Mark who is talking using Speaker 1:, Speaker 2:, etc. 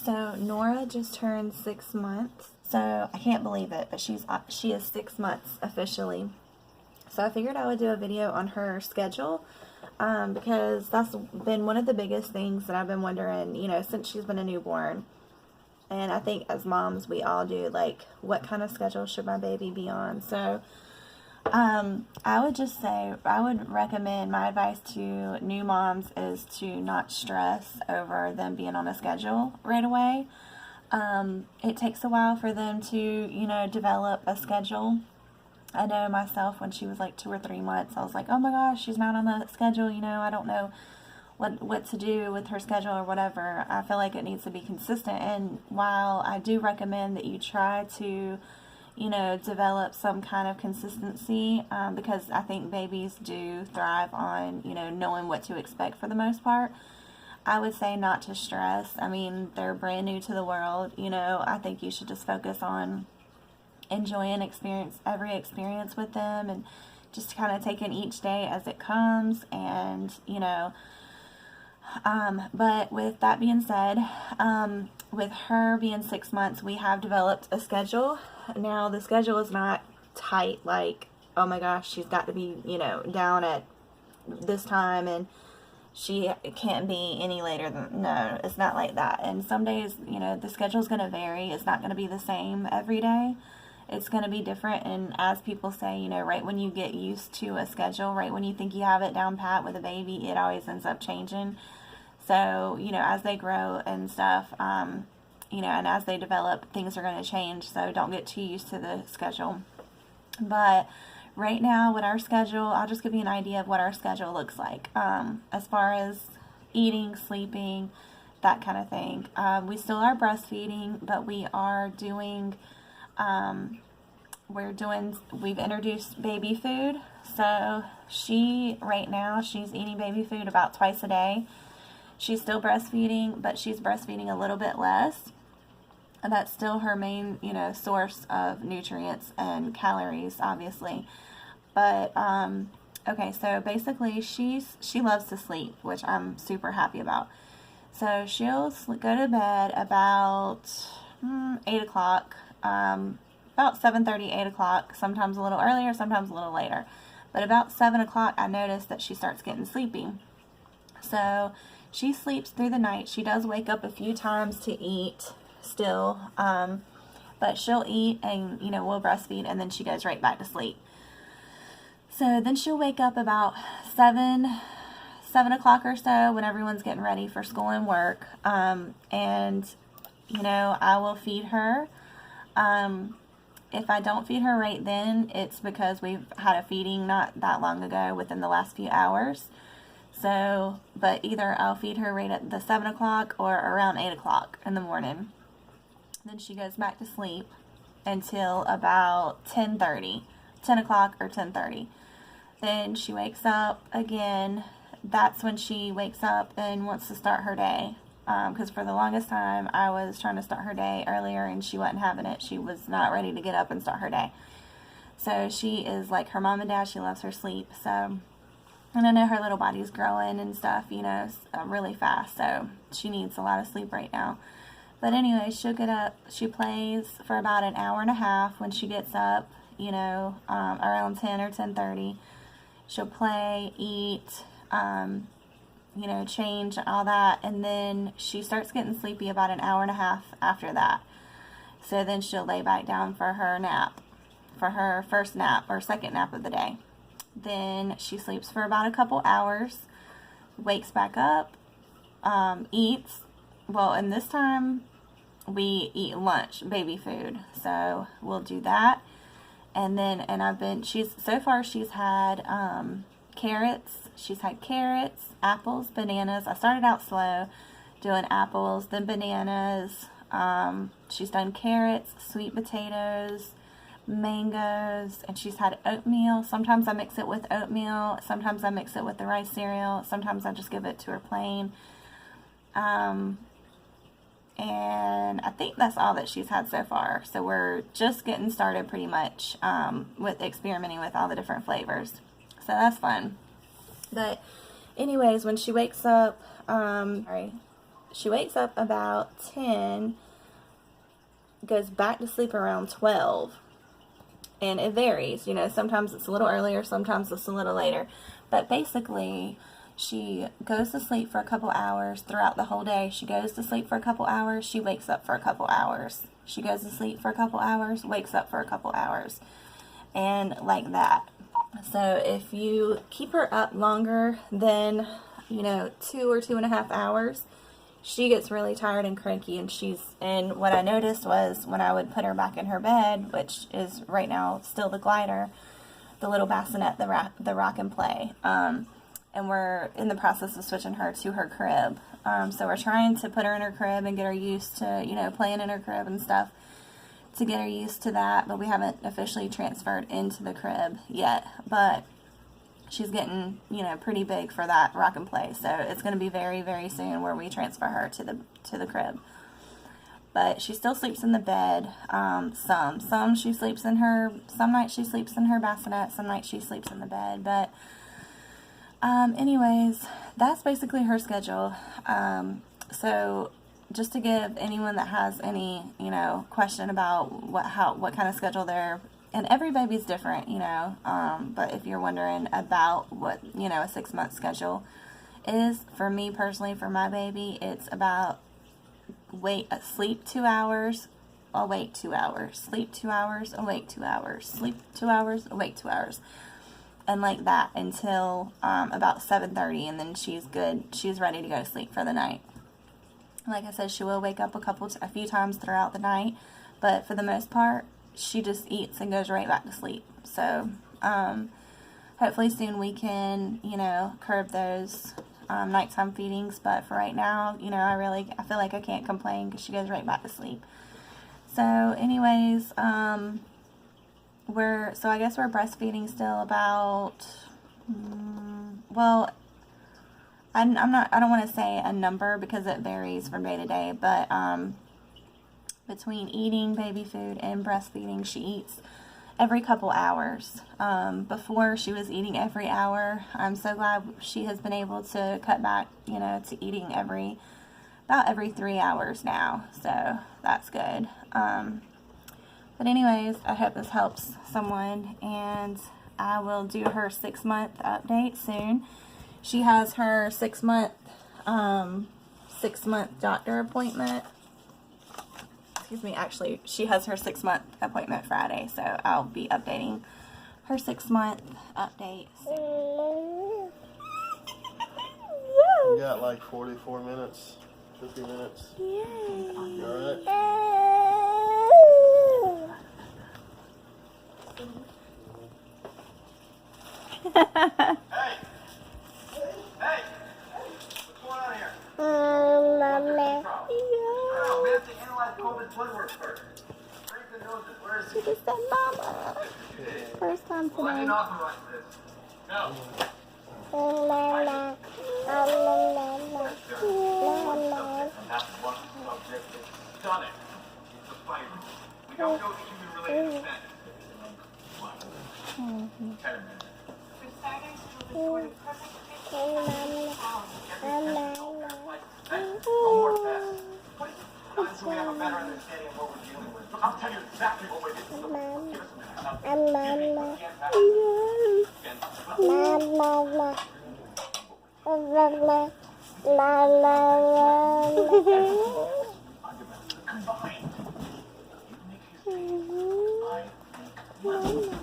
Speaker 1: So Nora just turned 6 months. So I can't believe it, but she is 6 months officially. So I figured I would do a video on her schedule, because that's been one of the biggest things that I've been wondering, since she's been a newborn. And I think as moms, we all do, like, what kind of schedule should my baby be on? So I would just say, I would recommend, my advice to new moms is to not stress over them being on a schedule right away. It takes a while for them to, develop a schedule. I know myself, when she was like 2 or 3 months, I was like, oh my gosh, she's not on the schedule, I don't know what to do with her schedule or whatever. I feel like it needs to be consistent. And while I do recommend that you try to, develop some kind of consistency, because I think babies do thrive on, knowing what to expect for the most part, I would say not to stress. I mean, they're brand new to the world, I think you should just focus on enjoying every experience with them, and just kind of taking each day as it comes. And but with that being said, with her being 6 months, we have developed a schedule. Now, the schedule is not tight, like, oh my gosh, she's got to be, down at this time, and she can't be any later than, no, it's not like that. And some days, the schedule's going to vary. It's not going to be the same every day. It's going to be different. And as people say, right when you get used to a schedule, right when you think you have it down pat with a baby, it always ends up changing. So, as they grow and stuff, and as they develop, things are going to change. So don't get too used to the schedule. But right now with our schedule, I'll just give you an idea of what our schedule looks like. As far as eating, sleeping, that kind of thing. We still are breastfeeding, but we are doing, we've introduced baby food. So right now, she's eating baby food about twice a day. She's still breastfeeding, but she's breastfeeding a little bit less. And that's still her main, source of nutrients and calories, obviously. But, okay, so basically she loves to sleep, which I'm super happy about. So she'll go to bed about 8 o'clock, about 7:30, 8 o'clock, sometimes a little earlier, sometimes a little later. But about 7 o'clock, I noticed that she starts getting sleepy. So she sleeps through the night. She does wake up a few times to eat still, but she'll eat and, we'll breastfeed, and then she goes right back to sleep. So then she'll wake up about 7 o'clock or so when everyone's getting ready for school and work, and, I will feed her. If I don't feed her right then, it's because we've had a feeding not that long ago, within the last few hours. So, but either I'll feed her right at the 7 o'clock or around 8 o'clock in the morning. Then she goes back to sleep until about 10:30, 10 o'clock or 10:30. Then she wakes up again. That's when she wakes up and wants to start her day. Because for the longest time, I was trying to start her day earlier and she wasn't having it. She was not ready to get up and start her day. So she is like her mom and dad. She loves her sleep. So, and I know her little body's growing and stuff, really fast. So she needs a lot of sleep right now. But anyway, she'll get up. She plays for about an hour and a half when she gets up, around 10 or 10:30. She'll play, eat, change, all that. And then she starts getting sleepy about an hour and a half after that. So then she'll lay back down for her nap, for her first nap or second nap of the day. Then she sleeps for about a couple hours, wakes back up, eats. Well, and this time we eat lunch, baby food. So we'll do that. And then, she's had carrots. She's had carrots, apples, bananas. I started out slow doing apples, then bananas. She's done carrots, sweet potatoes, mangoes, and she's had oatmeal. Sometimes I mix it with oatmeal. Sometimes I mix it with the rice cereal. Sometimes I just give it to her plain. And I think that's all that she's had so far. So we're just getting started pretty much with experimenting with all the different flavors. So that's fun. But anyways, when she wakes up, she wakes up about 10, goes back to sleep around 12. And it varies, you know, sometimes it's a little earlier, sometimes it's a little later. But basically, she goes to sleep for a couple hours throughout the whole day. She goes to sleep for a couple hours, she wakes up for a couple hours. She goes to sleep for a couple hours, wakes up for a couple hours. And like that. So if you keep her up longer than, you know, 2 or 2.5 hours, she gets really tired and cranky, and what I noticed was when I would put her back in her bed, which is right now still the glider, the little bassinet, the rock and play, and we're in the process of switching her to her crib. So we're trying to put her in her crib and get her used to, you know, playing in her crib and stuff, to get her used to that, but we haven't officially transferred into the crib yet, but she's getting, you know, pretty big for that rock and play. So it's going to be very, very soon where we transfer her to the crib. But she still sleeps in the bed. Some she sleeps in her. Some nights she sleeps in her bassinet. Some nights she sleeps in the bed. But anyways, that's basically her schedule. So just to give anyone that has any, you know, question about what kind of schedule they're. And every baby's different, you know, but if you're wondering about what, you know, a 6-month schedule is, for me personally, for my baby, it's about sleep 2 hours, awake 2 hours, sleep 2 hours, awake 2 hours, sleep 2 hours, awake 2 hours, and like that until about 7:30, and then she's good, she's ready to go to sleep for the night. Like I said, she will wake up a few times throughout the night, but for the most part, she just eats and goes right back to sleep. So hopefully soon we can, you know, curb those nighttime feedings, but for right now, you know, I feel like I can't complain because she goes right back to sleep. So anyways, I guess we're breastfeeding still about well, I don't want to say a number because it varies from day to day, but between eating baby food and breastfeeding, she eats every couple hours. Before she was eating every hour. I'm so glad she has been able to cut back, you know, to eating about every 3 hours now. So that's good. But anyways, I hope this helps someone, and I will do her 6-month update soon. She has her 6-month doctor appointment. Excuse me, actually, she has her 6-month appointment Friday, so I'll be updating her 6-month update soon.
Speaker 2: You got like 44 minutes, 50 minutes.
Speaker 1: Yay.
Speaker 2: You alright?
Speaker 3: Hey! Hey! What's going on here?
Speaker 1: Mama.
Speaker 3: Oh, we have to analyze COVID blood work first. Franklin knows it. Where is
Speaker 1: She
Speaker 3: he?
Speaker 1: just said mama. First time
Speaker 3: Well, I
Speaker 1: today.
Speaker 3: didn't authorize this. No.
Speaker 1: Mama.
Speaker 3: And that's one subject that's done it. It's a fighter. We don't know the human-related extent. What? 10 minutes. Hey, no more tests. Not until we have a better understanding of what we're dealing with. I'll tell you exactly what we're doing. Give us a minute. Now, combined. You make his face. I make mine.